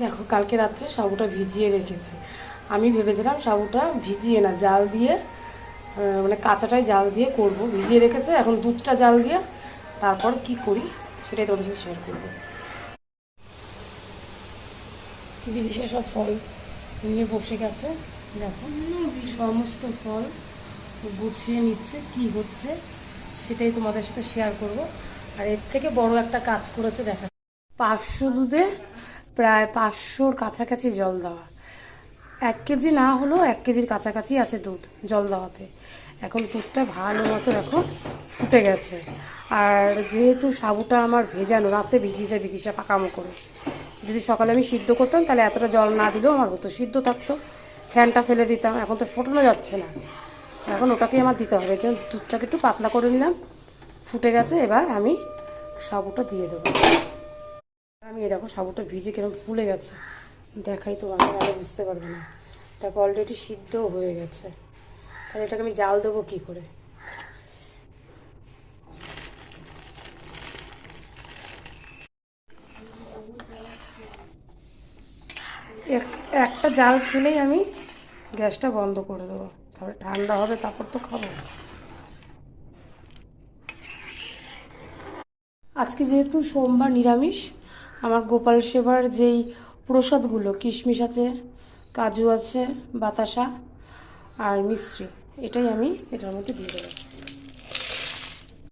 দেখো কালকে রাত্রে সাবুটা ভিজিয়ে রেখেছি। আমি ভেবেছিলাম সাবুটা ভিজিয়ে না, জাল দিয়ে মানে কাঁচাটাই জাল দিয়ে করব। ভিজিয়ে রেখেছে, এখন দুধটা জাল দিয়ে তারপর কি করি সেটাই তোমাদের সাথে শেয়ার করবো। বিদেশে সব ফল নিয়ে বসে গেছে, দেখো সমস্ত ফল গুছিয়ে নিচ্ছে, কি হচ্ছে সেটাই তোমাদের সাথে শেয়ার করব। আর এর থেকে বড় একটা কাজ করেছে দেখা, 500 দুধে প্রায় 500-র কাছাকাছি জল দেওয়া। 1 কেজি না হলেও 1 কেজির কাছাকাছি আছে দুধ জল দেওয়াতে। এখন দুধটা ভালো মতো দেখো ফুটে গেছে। আর যেহেতু সাবুটা আমার ভেজানো, রাতে ভিজিয়েছে বিদিশা পাকামো করে, যদি সকালে আমি সিদ্ধ করতাম তাহলে এতটা জল না দিলেও আমার হতো, সিদ্ধ থাকতো, ফ্যানটা ফেলে দিতাম। এখন তো ফোটানো যাচ্ছে না, এখন ওটাকেই আমার দিতে হবে। এই জন্য দুধটাকে একটু পাতলা করে নিলাম, ফুটে গেছে। এবার আমি সাবুটা দিয়ে দেবো। আমি এই দেখো সাবুটা ভিজে কিরকম ফুলে গেছে, দেখাই তো আমি আরও বুঝতে পারবে না। দেখো অলরেডি সিদ্ধও হয়ে গেছে। তাহলে এটাকে আমি জাল দেবো কী করে? একটা জাল খেলেই আমি গ্যাসটা বন্ধ করে দেবো, তারপরে ঠান্ডা হবে, তারপর তো খাবো। আজকে যেহেতু সোমবার নিরামিষ, আমার গোপাল সেবার যেই প্রসাদগুলো, কিশমিশ আছে, কাজু আছে, বাতাসা আর মিশ্রি, এটাই আমি এটার মধ্যে দিয়ে দেবো।